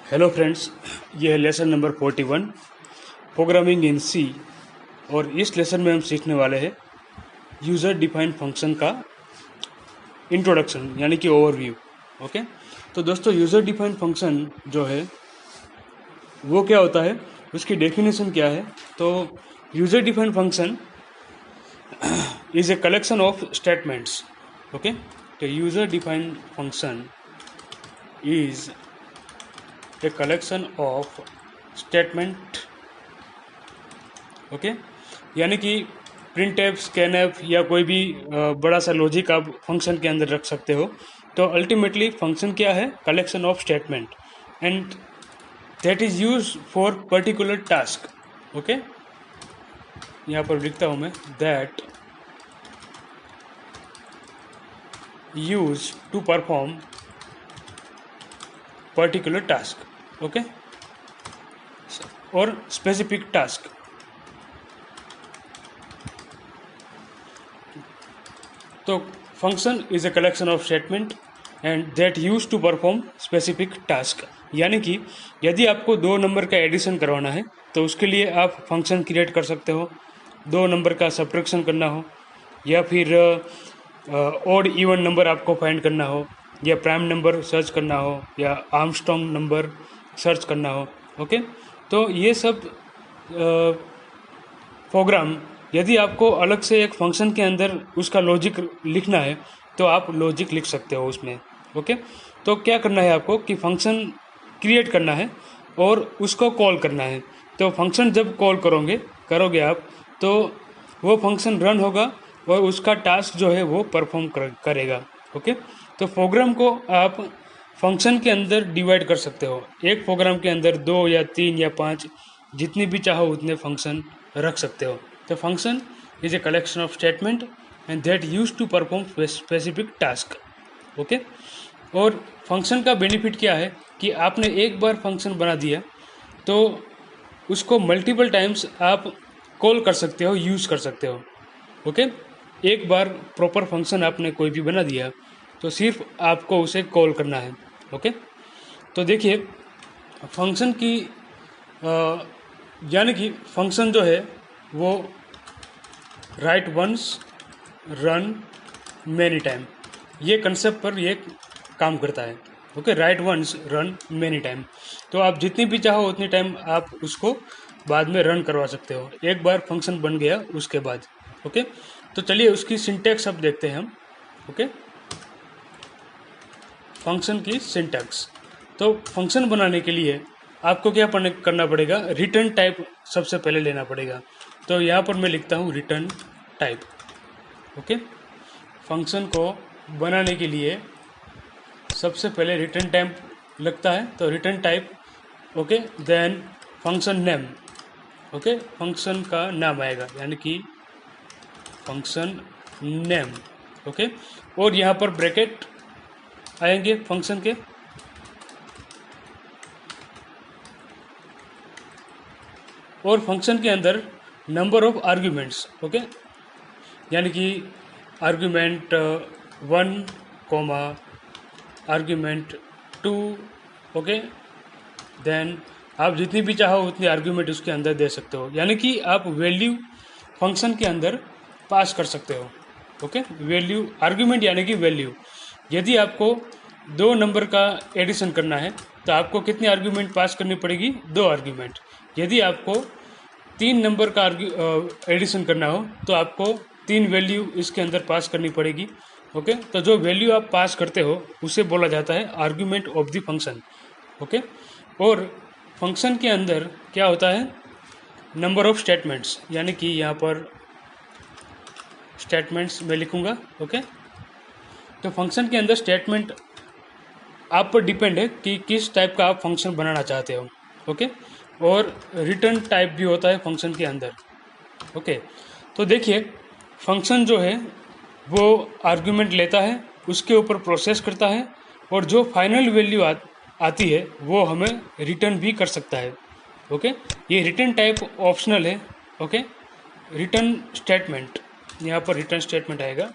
Hello friends, ये है lesson number 41 programming in सी। और इस लेसन में हम सीखने वाले हैं यूज़र डिफाइंड फंक्शन का इंट्रोडक्शन यानी कि ओवरव्यू। ओके, तो दोस्तों यूज़र डिफाइंड फंक्शन जो है वो क्या होता है, उसकी डेफिनेशन क्या है। तो user defined function is a collection of statements. Okay, तो user defined function is a collection of statement. Okay, यानी कि प्रिंट एफ, स्कैन एफ या कोई भी बड़ा सा लॉजिक आप फंक्शन के अंदर रख सकते हो। तो अल्टीमेटली फंक्शन क्या है, collection of statement and that is use for particular task. Okay, यहाँ पर लिखता हूँ मैं that use to perform particular task. Okay, और स्पेसिफिक टास्क। तो function is a collection of statement and that use to perform specific task. यानी कि यदि आपको दो नंबर का एडिशन करवाना है तो उसके लिए आप फंक्शन क्रिएट कर सकते हो। दो नंबर का सब्ट्रैक्शन करना हो, या फिर ऑड इवन नंबर आपको फाइंड करना हो, या प्राइम नंबर सर्च करना हो, या आर्मस्ट्रॉन्ग नंबर सर्च करना हो। ओके, तो ये सब प्रोग्राम यदि आपको अलग से एक फंक्शन के अंदर उसका लॉजिक लिखना है तो आप लॉजिक लिख सकते हो उसमें। ओके, तो क्या करना है आपको कि फंक्शन क्रिएट करना है और उसको कॉल करना है। तो फंक्शन जब कॉल करोगे आप, तो वो फंक्शन रन होगा और उसका टास्क जो है वो परफॉर्म करेगा। ओके, तो प्रोग्राम को आप फंक्शन के अंदर डिवाइड कर सकते हो। एक प्रोग्राम के अंदर 2 या 3 या 5 जितनी भी चाहो उतने फंक्शन रख सकते हो। तो function is a collection of statement and that use to perform specific task. Okay, और फंक्शन का बेनिफिट क्या है कि आपने एक बार फंक्शन बना दिया तो उसको मल्टीपल टाइम्स आप कॉल कर सकते हो, यूज़ कर सकते हो। ओके, एक बार प्रॉपर फंक्शन आपने कोई भी बना दिया तो सिर्फ आपको उसे कॉल करना है। ओके, तो देखिए फंक्शन की यानी कि फंक्शन जो है वो write once run many time, ये कंसेप्ट पर ये काम करता है। Okay, write once run many time, तो आप जितनी भी चाहो उतनी टाइम आप उसको बाद में रन करवा सकते हो, एक बार फंक्शन बन गया उसके बाद। ओके, तो चलिए उसकी सिंटैक्स अब देखते हैं हम। ओके, फंक्शन की सिंटैक्स। तो फंक्शन बनाने के लिए आपको क्या करना पड़ेगा, रिटर्न टाइप सबसे पहले लेना पड़ेगा। तो यहाँ पर मैं लिखता हूँ रिटर्न टाइप। ओके, फंक्शन को बनाने के लिए सबसे पहले रिटर्न टाइप लगता है, तो return type. Okay, then function name. Okay, function का नाम आएगा यानी कि फंक्शन नेम। ओके, और यहाँ पर ब्रैकेट आएंगे फंक्शन के, और फंक्शन के अंदर नंबर ऑफ आर्ग्यूमेंट्स। ओके, यानी कि argument 1 comma argument 2। Okay, then आप जितनी भी चाहो उतनी आर्ग्यूमेंट उसके अंदर दे सकते हो, यानी कि आप वैल्यू फंक्शन के अंदर पास कर सकते हो। ओके, वैल्यू आर्ग्यूमेंट यानी कि वैल्यू। यदि आपको दो नंबर का एडिशन करना है तो आपको कितनी आर्ग्यूमेंट पास करनी पड़ेगी, 2 आर्ग्यूमेंट। यदि आपको 3 नंबर का एडिशन करना हो तो आपको 3 वैल्यू इसके अंदर पास करनी पड़ेगी। ओके, तो जो वैल्यू आप पास करते हो उसे बोला जाता है argument of the function. Okay, और फंक्शन के अंदर क्या होता है, नंबर ऑफ स्टेटमेंट्स, यानी कि यहाँ पर स्टेटमेंट्स मैं लिखूँगा। ओके, तो फंक्शन के अंदर स्टेटमेंट आप पर डिपेंड है कि किस टाइप का आप फंक्शन बनाना चाहते हो। ओके, और रिटर्न टाइप भी होता है फंक्शन के अंदर। ओके, तो देखिए फंक्शन जो है वो आर्गुमेंट लेता है, उसके ऊपर प्रोसेस करता है, और जो फाइनल वैल्यू आती है वो हमें रिटर्न भी कर सकता है। ओके, ये रिटर्न टाइप ऑप्शनल है। ओके, रिटर्न स्टेटमेंट, यहाँ पर रिटर्न स्टेटमेंट आएगा।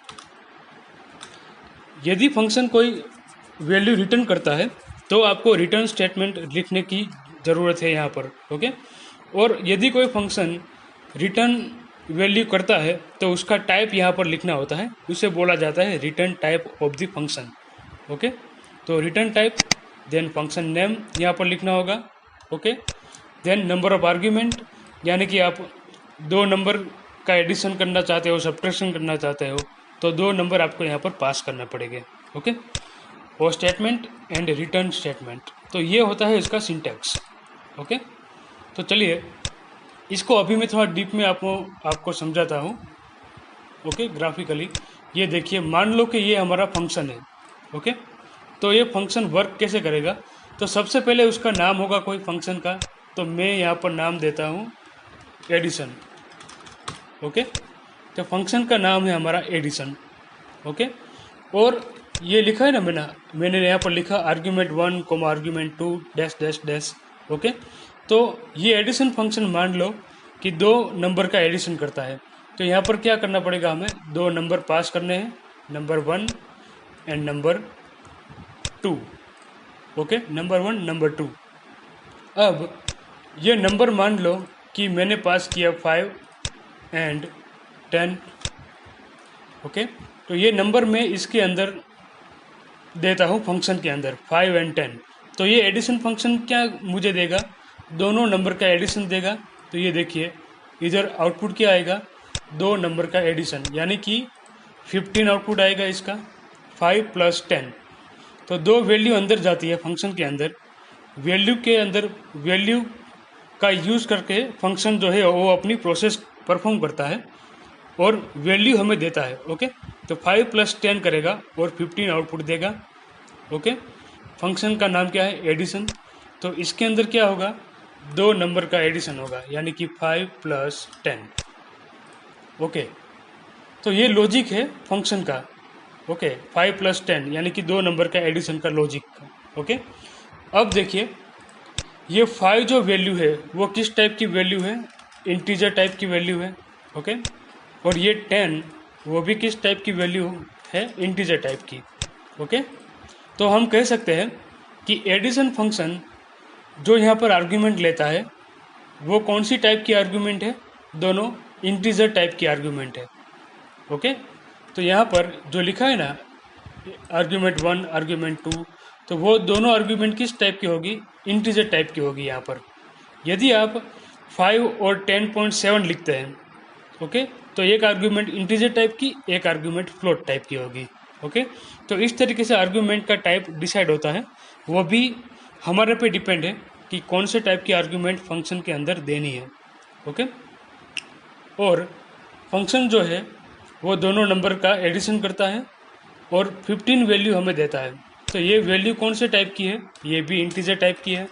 यदि फंक्शन कोई वैल्यू रिटर्न करता है तो आपको रिटर्न स्टेटमेंट लिखने की ज़रूरत है यहाँ पर। ओके, और यदि कोई फंक्शन रिटर्न वैल्यू करता है तो उसका टाइप यहाँ पर लिखना होता है, उसे बोला जाता है return type of the function. Okay, तो return type, then function name यहाँ पर लिखना होगा। Okay, then number of argument, यानी कि आप दो नंबर का एडिशन करना चाहते हो, सब्ट्रैक्शन करना चाहते हो, तो दो नंबर आपको यहाँ पर पास करना पड़ेगा। ओके, वो स्टेटमेंट एंड रिटर्न स्टेटमेंट, तो ये होता है इसका सिंटैक्स। ओके, तो चलिए इसको अभी मैं थोड़ा डीप में आपको समझाता हूँ। ओके, ग्राफिकली ये देखिए, मान लो कि ये हमारा फंक्शन है। ओके, तो ये फंक्शन वर्क कैसे करेगा, तो सबसे पहले उसका नाम होगा कोई फंक्शन का, तो मैं यहाँ पर नाम देता हूँ एडिशन। ओके, तो फंक्शन का नाम है हमारा एडिशन। ओके, और ये लिखा है ना, मैंने यहाँ पर लिखा argument 1, argument 2 dash dash dash. Okay, तो ये एडिशन फंक्शन मान लो कि दो नंबर का एडिशन करता है, तो यहाँ पर क्या करना पड़ेगा, हमें दो नंबर पास करने हैं, number 1 and number 2। Okay, number 1 number 2। अब ये नंबर मान लो कि मैंने पास किया 5 एंड 10। ओके, तो ये नंबर मैं इसके अंदर देता हूँ फंक्शन के अंदर 5 एंड 10। तो ये एडिशन फंक्शन क्या मुझे देगा, दोनों नंबर का एडिशन देगा। तो ये देखिए इधर आउटपुट क्या आएगा, दो नंबर का एडिशन, यानी कि 15 आउटपुट आएगा इसका, 5 + 10। तो दो वैल्यू अंदर जाती है फंक्शन के अंदर, वैल्यू के अंदर वैल्यू का यूज़ करके फंक्शन जो है वो अपनी प्रोसेस परफॉर्म करता है और वैल्यू हमें देता है। ओके, तो 5 + 10 करेगा और 15 आउटपुट देगा। ओके, फंक्शन का नाम क्या है, एडिशन। तो इसके अंदर क्या होगा, दो नंबर का एडिशन होगा, यानी कि 5 + 10। ओके, तो ये लॉजिक है फंक्शन का। ओके, 5 + 10 यानी कि दो नंबर का एडिशन का लॉजिक। ओके, अब देखिए ये 5 जो वैल्यू है वो किस टाइप की वैल्यू है, इंटीजर टाइप की वैल्यू है। ओके, और ये 10 वो भी किस टाइप की वैल्यू है, इंटीजर टाइप की। ओके, तो हम कह सकते हैं कि एडिशन फंक्शन जो यहाँ पर आर्ग्यूमेंट लेता है वो कौन सी टाइप की आर्ग्यूमेंट है, दोनों इंटीजर टाइप की आर्ग्यूमेंट है। ओके, तो यहाँ पर जो लिखा है ना आर्ग्यूमेंट 1 आर्ग्यूमेंट 2, तो वो दोनों आर्ग्यूमेंट किस टाइप की होगी, इंटीजर टाइप की होगी। यहाँ पर यदि आप 5 और 10.7 लिखते हैं, ओके, तो एक आर्ग्यूमेंट इंटीजर टाइप की, एक आर्ग्यूमेंट फ्लोट टाइप की होगी। ओके, तो इस तरीके से आर्ग्यूमेंट का टाइप डिसाइड होता है, वो भी हमारे पे डिपेंड है कि कौन से टाइप की आर्ग्यूमेंट फंक्शन के अंदर देनी है। ओके, और फंक्शन जो है वो दोनों नंबर का एडिशन करता है और 15 वैल्यू हमें देता है। तो ये वैल्यू कौन से टाइप की है, ये भी इंटीजर टाइप की है।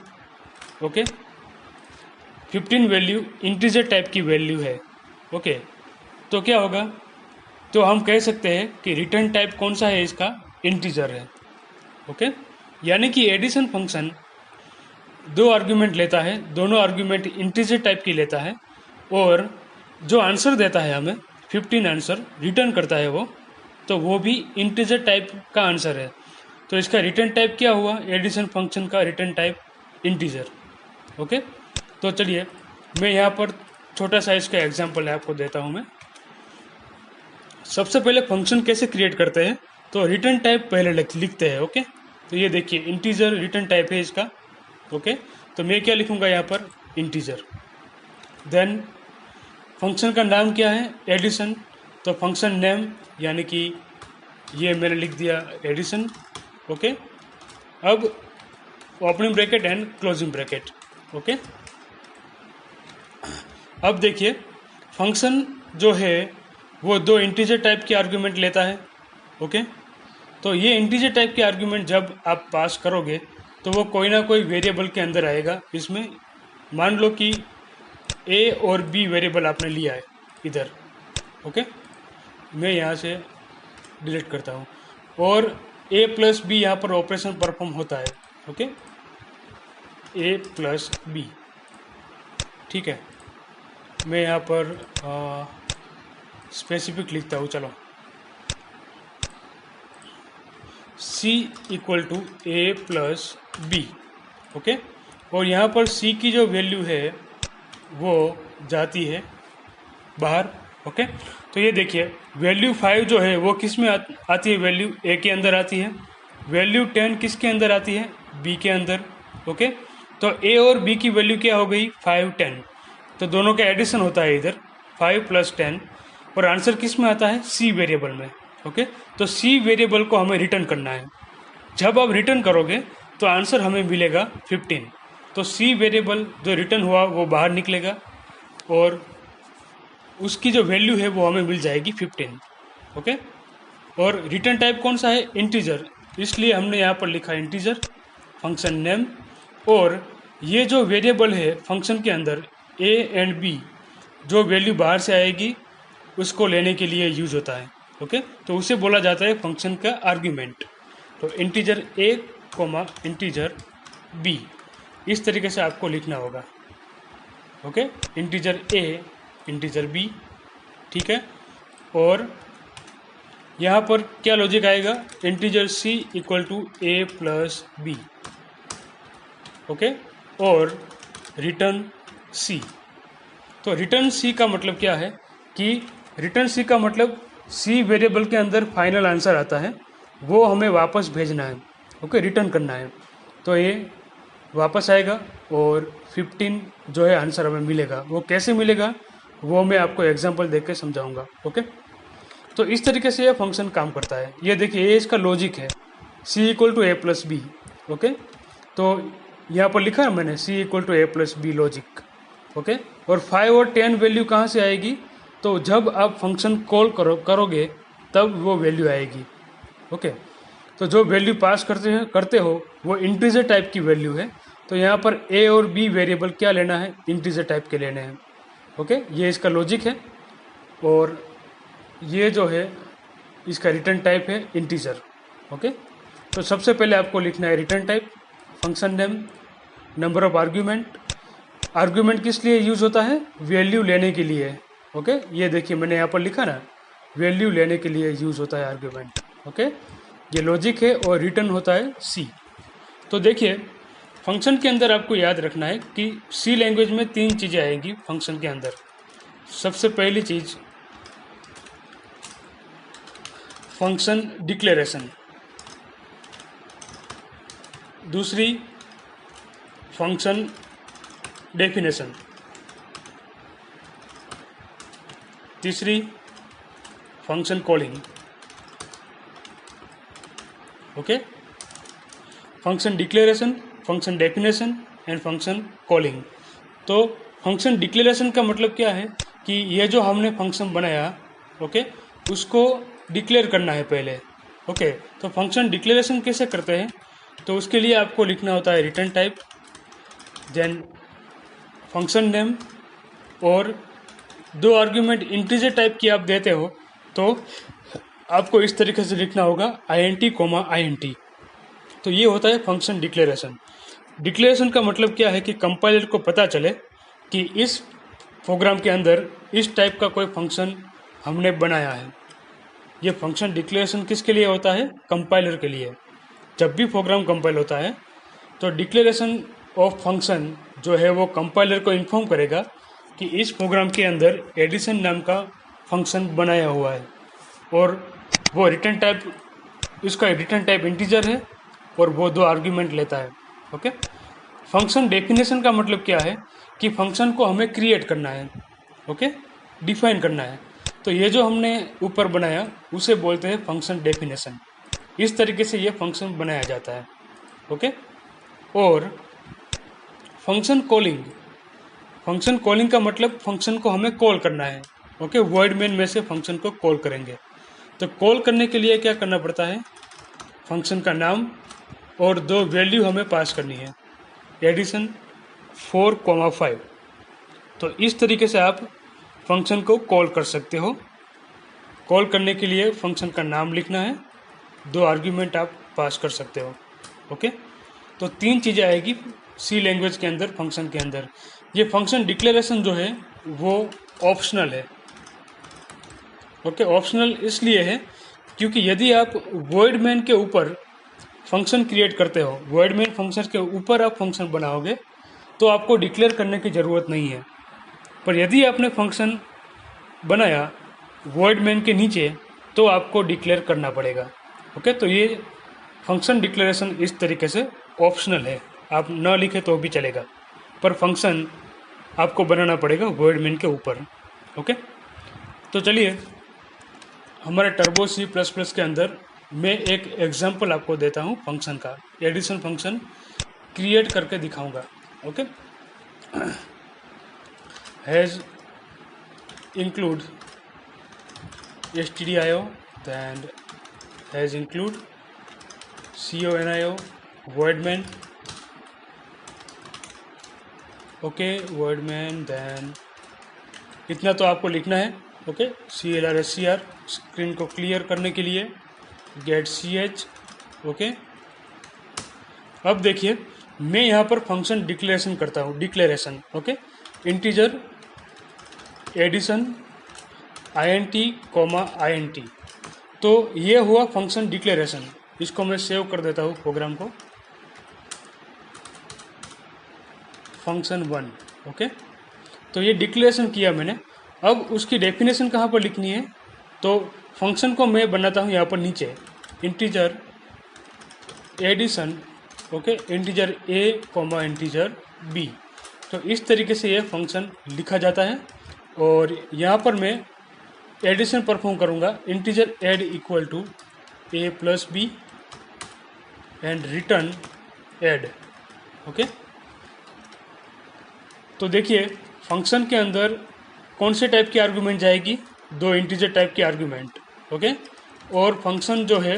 ओके, 15 वैल्यू इंटीजर टाइप की वैल्यू है। ओके, तो क्या होगा, तो हम कह सकते हैं कि रिटर्न टाइप कौन सा है इसका, इंटीजर है। ओके, यानी कि एडिशन फंक्शन दो आर्ग्यूमेंट लेता है, दोनों आर्ग्यूमेंट इंटीजर टाइप की लेता है और जो आंसर देता है हमें 15 आंसर रिटर्न करता है तो वो भी इंटीजर टाइप का आंसर है। तो इसका रिटर्न टाइप क्या हुआ, एडिशन फंक्शन का रिटर्न टाइप इंटीजर। ओके, तो चलिए मैं यहाँ पर छोटा सा इसका एग्जांपल आपको देता हूँ। मैं सबसे पहले फंक्शन कैसे क्रिएट करते हैं, तो रिटर्न टाइप पहले लिखते हैं। ओके, तो ये देखिए इंटीजर रिटर्न टाइप है इसका। ओके, तो मैं क्या लिखूँगा यहाँ पर, इंटीजर। देन फंक्शन का नाम क्या है, एडिशन, तो फंक्शन नेम यानी कि ये मैंने लिख दिया एडिशन। ओके, अब opening bracket and closing bracket. Okay, अब देखिए फंक्शन जो है वो दो इंटीजर टाइप के आर्ग्यूमेंट लेता है। ओके, तो ये इंटीजर टाइप के आर्ग्यूमेंट जब आप पास करोगे तो वो कोई ना कोई वेरिएबल के अंदर आएगा। इसमें मान लो कि ए और बी वेरिएबल आपने लिया है इधर। ओके, मैं यहाँ से डिलीट करता हूँ और a + b यहाँ पर ऑपरेशन परफॉर्म होता है। ओके, a + b, ठीक है। मैं यहाँ पर स्पेसिफिक लिखता हूँ, चलो c = a + बी। ओके, और यहाँ पर सी की जो वैल्यू है वो जाती है बाहर। ओके, तो ये देखिए वैल्यू 5 जो है वो किस में आती है, वैल्यू ए के अंदर आती है। वैल्यू 10 किसके अंदर आती है, बी के अंदर। ओके, तो ए और बी की वैल्यू क्या हो गई, 5 10, तो दोनों का एडिशन होता है इधर 5 + 10, और आंसर किस में आता है, सी वेरिएबल में। ओके, तो सी वेरिएबल को हमें रिटर्न करना है। जब आप रिटर्न करोगे तो आंसर हमें मिलेगा 15। तो सी वेरिएबल जो रिटर्न हुआ वो बाहर निकलेगा और उसकी जो वैल्यू है वो हमें मिल जाएगी 15। ओके, और रिटर्न टाइप कौन सा है, इंटीजर, इसलिए हमने यहाँ पर लिखा इंटीजर फंक्शन नेम। और ये जो वेरिएबल है फंक्शन के अंदर ए एंड बी, जो वैल्यू बाहर से आएगी उसको लेने के लिए यूज होता है। ओके, तो उसे बोला जाता है फंक्शन का आर्ग्यूमेंट। तो integer a comma integer b, इस तरीके से आपको लिखना होगा। Okay, integer a integer b, ठीक है। और यहाँ पर क्या लॉजिक आएगा, integer c equal to A plus B. Okay, और रिटर्न सी। तो रिटर्न सी का मतलब क्या है कि रिटर्न सी का मतलब सी वेरिएबल के अंदर फाइनल आंसर आता है, वो हमें वापस भेजना है। ओके, रिटर्न करना है, तो ये वापस आएगा और 15 जो है आंसर हमें मिलेगा। वो कैसे मिलेगा वो मैं आपको एग्जांपल देख के समझाऊंगा। ओके, तो इस तरीके से ये फंक्शन काम करता है। ये देखिए ये इसका लॉजिक है, C equal to A plus B. Okay, तो यहाँ पर लिखा है मैंने C equal to A plus B logic. Okay, और 5 और 10 वैल्यू कहाँ से आएगी, तो जब आप फंक्शन कॉल करोगे तब वो वैल्यू आएगी। ओके, तो जो वैल्यू पास करते हो वो इंटीजर टाइप की वैल्यू है। तो यहाँ पर ए और बी वेरिएबल क्या लेना है, इंटीजर टाइप के लेने हैं। ओके, ये इसका लॉजिक है। और ये जो है इसका रिटर्न टाइप है इंटीजर। ओके, तो सबसे पहले आपको लिखना है return type, function name, number of argument. Argument किस लिए यूज होता है, वैल्यू लेने के लिए। ओके, ये देखिए मैंने यहाँ पर लिखा ना, वैल्यू लेने के लिए यूज होता है आर्ग्यूमेंट। ओके, ये लॉजिक है और रिटर्न होता है सी। तो देखिए फंक्शन के अंदर आपको याद रखना है कि सी लैंग्वेज में 3 चीज़ें आएंगी फंक्शन के अंदर। सबसे पहली चीज़ फंक्शन डिक्लेरेशन, दूसरी फंक्शन डेफिनेशन, तीसरी function calling. Okay, function declaration, function definition and function calling. तो फंक्शन डिक्लेरेशन का मतलब क्या है कि ये जो हमने फंक्शन बनाया, ओके, उसको डिक्लेयर करना है पहले। ओके, तो फंक्शन डिक्लेरेशन कैसे करते हैं, तो उसके लिए आपको लिखना होता है return type, then function name, और 2 आर्ग्यूमेंट इंटीजर टाइप की आप देते हो तो आपको इस तरीके से लिखना होगा INT, INT। तो ये होता है फंक्शन डिक्लेरेशन। डिक्लेरेशन का मतलब क्या है कि कंपाइलर को पता चले कि इस प्रोग्राम के अंदर इस टाइप का कोई फंक्शन हमने बनाया है। ये फंक्शन डिक्लेरेशन किसके लिए होता है, कंपाइलर के लिए। जब भी प्रोग्राम कंपाइल होता है तो डिक्लेरेशन ऑफ फंक्शन जो है वो कंपाइलर को इन्फॉर्म करेगा कि इस प्रोग्राम के अंदर एडिशन नाम का फंक्शन बनाया हुआ है, और वो रिटर्न टाइप, इसका रिटर्न टाइप इंटीजर है और वो 2 आर्ग्यूमेंट लेता है। ओके, फंक्शन डेफिनेशन का मतलब क्या है कि फंक्शन को हमें क्रिएट करना है। ओके, डिफाइन करना है। तो ये जो हमने ऊपर बनाया उसे बोलते हैं फंक्शन डेफिनेशन। इस तरीके से ये फंक्शन बनाया जाता है। ओके, और फंक्शन कॉलिंग, फंक्शन कॉलिंग का मतलब फंक्शन को हमें कॉल करना है। ओके, वॉइड मेन में से फंक्शन को कॉल करेंगे। तो कॉल करने के लिए क्या करना पड़ता है, फंक्शन का नाम और 2 वैल्यू हमें पास करनी है, एडिशन 4, 5। तो इस तरीके से आप फंक्शन को कॉल कर सकते हो। कॉल करने के लिए फंक्शन का नाम लिखना है, 2 आर्ग्यूमेंट आप पास कर सकते हो। ओके, तो 3 चीज़ें आएगी सी लैंग्वेज के अंदर, फंक्शन के अंदर। ये फंक्शन डिक्लेरेशन जो है वो ऑप्शनल है। ओके, ऑप्शनल इसलिए है क्योंकि यदि आप वॉइड मेन के ऊपर फंक्शन क्रिएट करते हो, वॉइड मेन फंक्शन के ऊपर आप फंक्शन बनाओगे तो आपको डिक्लेयर करने की ज़रूरत नहीं है। पर यदि आपने फंक्शन बनाया वॉइड मेन के नीचे तो आपको डिक्लेयर करना पड़ेगा। ओके, तो ये फंक्शन डिक्लेरेशन इस तरीके से ऑप्शनल है, आप न लिखे तो भी चलेगा, पर फंक्शन आपको बनाना पड़ेगा वॉइड मेन के ऊपर। ओके, तो चलिए हमारे टर्बो C++ के अंदर मैं एक एग्जांपल आपको देता हूँ फंक्शन का, एडिशन फंक्शन क्रिएट करके दिखाऊंगा। Okay, has include stdio, then has include conio void main, okay void main, then इतना तो आपको लिखना है। ओके, clr स्क्रीन को क्लियर करने के लिए get ch। ओके, अब देखिए मैं यहाँ पर फंक्शन डिक्लेरेशन करता हूँ, declaration. Okay, integer addition int, int, तो ये हुआ फंक्शन डिक्लेरेशन। इसको मैं सेव कर देता हूँ प्रोग्राम को, फंक्शन 1। ओके, तो ये डिक्लेरेशन किया मैंने। अब उसकी डेफिनेशन कहाँ पर लिखनी है, तो फंक्शन को मैं बनाता हूँ यहाँ पर नीचे, integer addition. Okay, integer a, integer b। तो इस तरीके से ये फंक्शन लिखा जाता है। और यहाँ पर मैं एडिशन परफॉर्म करूँगा, integer add equal to a plus b and return add. Okay, तो देखिए फंक्शन के अंदर कौन से टाइप की आर्गुमेंट जाएगी, 2 इंटीजर टाइप की आर्गुमेंट। ओके, और फंक्शन जो है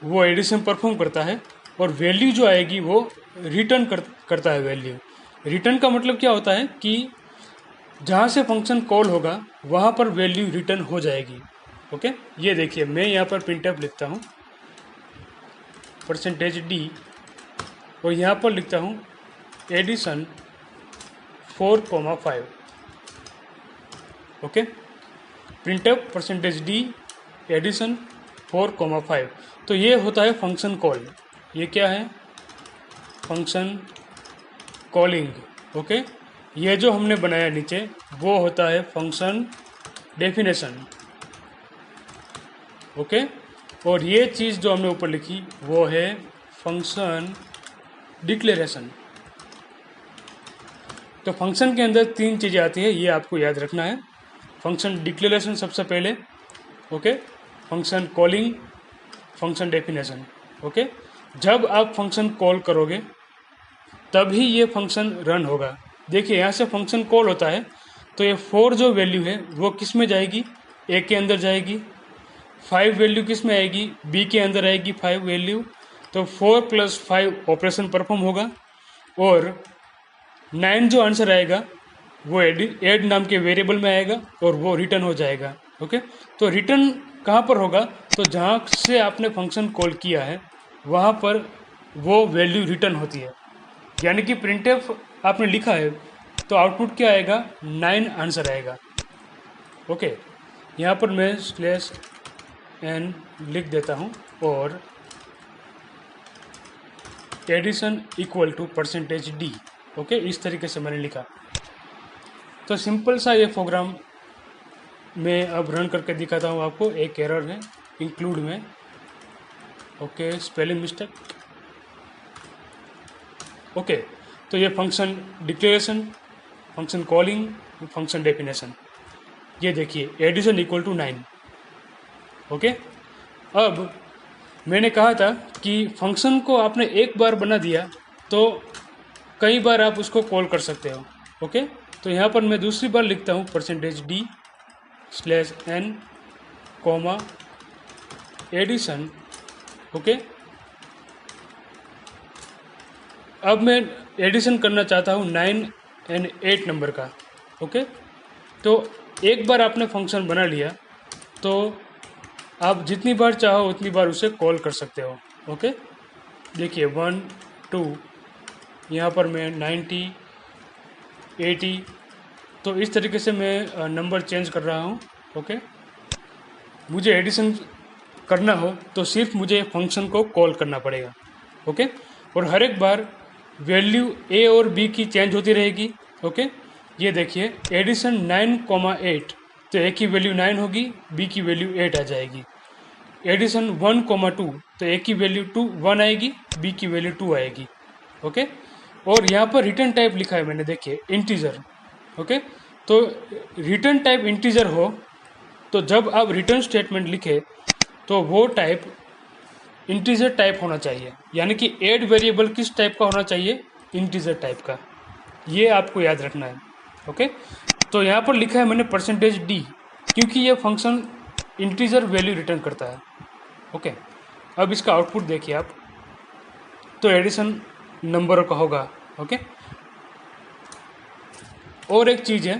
वो एडिशन परफॉर्म करता है और वैल्यू जो आएगी वो रिटर्न करता है वैल्यू। रिटर्न का मतलब क्या होता है कि जहाँ से फंक्शन कॉल होगा वहाँ पर वैल्यू रिटर्न हो जाएगी। ओके, ये देखिए मैं यहाँ पर printf लिखता हूँ %d और यहाँ पर लिखता हूँ addition 4,5। Okay, printf %d addition 4,5। तो ये होता है फंक्शन कॉल। ये क्या है, फंक्शन कॉलिंग। ओके, ये जो हमने बनाया नीचे वो होता है फंक्शन डेफिनेशन। ओके, और ये चीज़ जो हमने ऊपर लिखी वो है फंक्शन डिक्लेरेशन। तो फंक्शन के अंदर 3 चीज़ें आती है, ये आपको याद रखना है। फंक्शन डिक्लेरेशन सबसे पहले, okay, function calling, function definition. Okay, जब आप फंक्शन कॉल करोगे तभी ये फंक्शन रन होगा। देखिए यहाँ से फंक्शन कॉल होता है तो ये 4 जो वैल्यू है वो किस में जाएगी, ए के अंदर जाएगी। 5 वैल्यू किस में आएगी, बी के अंदर आएगी 5 वैल्यू। तो 4 + 5 ऑपरेशन परफॉर्म होगा और 9 जो आंसर आएगा वो एड नाम के वेरिएबल में आएगा और वो रिटर्न हो जाएगा। ओके, तो रिटर्न कहाँ पर होगा, तो जहाँ से आपने फंक्शन कॉल किया है वहाँ पर वो वैल्यू रिटर्न होती है। यानी कि printf आपने लिखा है तो आउटपुट क्या आएगा, 9 आंसर आएगा। ओके, यहाँ पर मैं /n लिख देता हूँ और addition equal to %d। Okay, इस तरीके से मैंने लिखा। तो सिंपल सा ये प्रोग्राम मैं अब रन करके दिखाता हूँ आपको। एक एरर है इंक्लूड में, ओके, स्पेलिंग मिस्टेक। ओके, तो ये function declaration, function calling, function definition. ये देखिए एडिशन इक्वल टू 9। ओके, अब मैंने कहा था कि फंक्शन को आपने एक बार बना दिया तो कई बार आप उसको कॉल कर सकते हो। ओके, तो यहाँ पर मैं दूसरी बार लिखता हूँ %d/n, एडिशन। ओके, अब मैं एडिशन करना चाहता हूँ 9 और 8 नंबर का। ओके, तो एक बार आपने फंक्शन बना लिया तो आप जितनी बार चाहो उतनी बार उसे कॉल कर सकते हो। ओके, देखिए 1 2, यहाँ पर मैं 90 80, तो इस तरीके से मैं नंबर चेंज कर रहा हूँ। ओके, मुझे एडिशन करना हो तो सिर्फ मुझे फंक्शन को कॉल करना पड़ेगा। ओके। और हर एक बार वैल्यू ए और बी की चेंज होती रहेगी। ओके, ये देखिए एडिशन 9,8, तो ए की वैल्यू 9 होगी, बी की वैल्यू 8 आ जाएगी। एडिशन 1,2, तो ए की वैल्यू 1 आएगी, बी की वैल्यू 2 आएगी। ओके, और यहाँ पर रिटर्न टाइप लिखा है मैंने, देखिए इंटीजर। ओके, तो रिटर्न टाइप इंटीजर हो तो जब आप रिटर्न स्टेटमेंट लिखे तो वो टाइप इंटीजर टाइप होना चाहिए, यानी कि ऐड वेरिएबल किस टाइप का होना चाहिए, इंटीजर टाइप का। ये आपको याद रखना है। ओके, तो यहाँ पर लिखा है मैंने %d, क्योंकि ये फंक्शन इंटीजर वैल्यू रिटर्न करता है। ओके, अब इसका आउटपुट देखिए आप, तो एडिशन नंबरों का होगा। ओके, और एक चीज़ है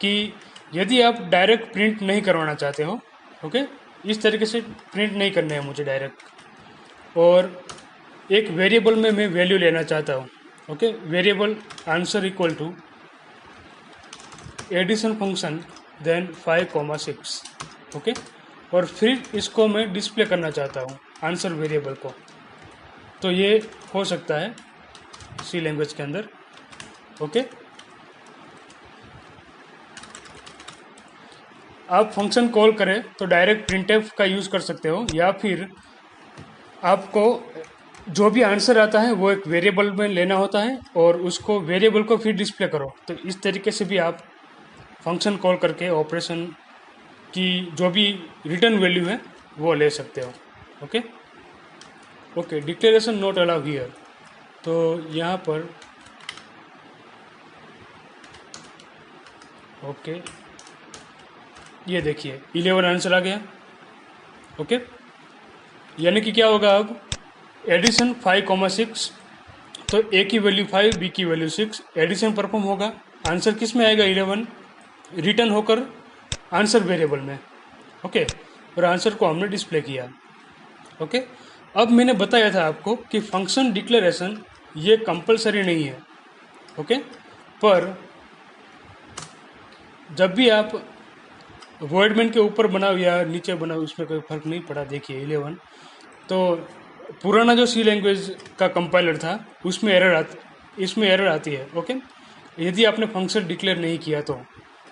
कि यदि आप डायरेक्ट प्रिंट नहीं करवाना चाहते हो, ओके, इस तरीके से प्रिंट नहीं करना है मुझे डायरेक्ट, और एक वेरिएबल में मैं वैल्यू लेना चाहता हूँ। Okay, variable answer equal to addition function then 5,6। Okay, और फिर इसको मैं डिस्प्ले करना चाहता हूँ आंसर वेरिएबल को, तो ये हो सकता है सी लैंग्वेज के अंदर। ओके, आप फंक्शन कॉल करें तो डायरेक्ट प्रिंटफ का यूज़ कर सकते हो, या फिर आपको जो भी आंसर आता है वो एक वेरिएबल में लेना होता है और उसको वेरिएबल को फिर डिस्प्ले करो। तो इस तरीके से भी आप फंक्शन कॉल करके ऑपरेशन की जो भी रिटर्न वैल्यू है वो ले सकते हो। Okay okay, declaration not allow here, तो यहाँ पर ओके, ये देखिए 11 आंसर आ गया। ओके, यानी कि क्या होगा, अब एडिशन 5,6, तो ए की वैल्यू 5, बी की वैल्यू 6, एडिशन परफॉर्म होगा, आंसर किस में आएगा 11, रिटर्न होकर आंसर वेरिएबल में। ओके, और आंसर को हमने डिस्प्ले किया। ओके, अब मैंने बताया था आपको कि फंक्शन डिक्लेरेशन ये कंपलसरी नहीं है। ओके, पर जब भी आप वॉइड मेन के ऊपर बनाओ या नीचे बनाओ उसमें कोई फ़र्क नहीं पड़ा। देखिए 11, तो पुराना जो सी लैंग्वेज का कंपाइलर था उसमें इसमें एरर आती है। ओके, यदि आपने फंक्शन डिक्लेयर नहीं किया तो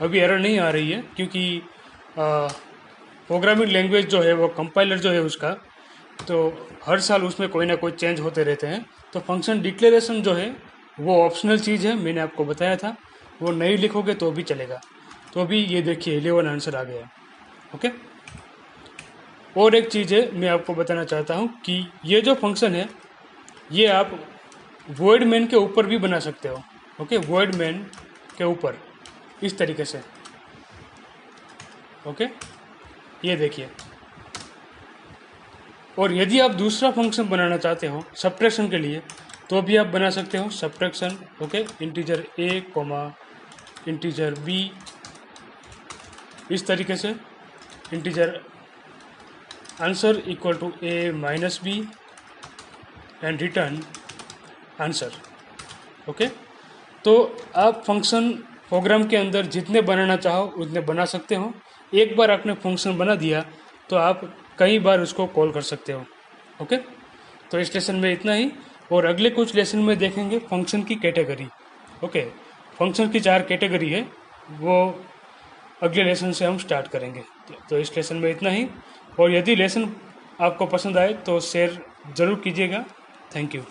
अभी एरर नहीं आ रही है, क्योंकि प्रोग्रामिंग लैंग्वेज जो है वो कंपाइलर जो है उसका, तो हर साल उसमें कोई ना कोई चेंज होते रहते हैं। तो फंक्शन डिक्लेरेशन जो है वो ऑप्शनल चीज़ है, मैंने आपको बताया था, वो नहीं लिखोगे तो भी चलेगा। तो अभी ये देखिए 11 आंसर आ गया। ओके, और एक चीज़ है मैं आपको बताना चाहता हूँ कि ये जो फंक्शन है ये आप वॉइड मेन के ऊपर भी बना सकते हो। ओके, वॉइड मेन के ऊपर इस तरीके से। ओके, ये देखिए, और यदि आप दूसरा फंक्शन बनाना चाहते हो सब्ट्रैक्शन के लिए तो भी आप बना सकते हो subtraction. Okay, integer a comma integer b, इस तरीके से integer answer equal to a minus b and return answer. Okay, तो आप फंक्शन प्रोग्राम के अंदर जितने बनाना चाहो उतने बना सकते हो। एक बार आपने फंक्शन बना दिया तो आप कई बार उसको कॉल कर सकते हो। ओके, तो इस लेसन में इतना ही, और अगले कुछ लेसन में देखेंगे फंक्शन की कैटेगरी। ओके, फंक्शन की 4 कैटेगरी है, वो अगले लेसन से हम स्टार्ट करेंगे। तो इस लेसन में इतना ही, और यदि लेसन आपको पसंद आए तो शेयर ज़रूर कीजिएगा। Thank you.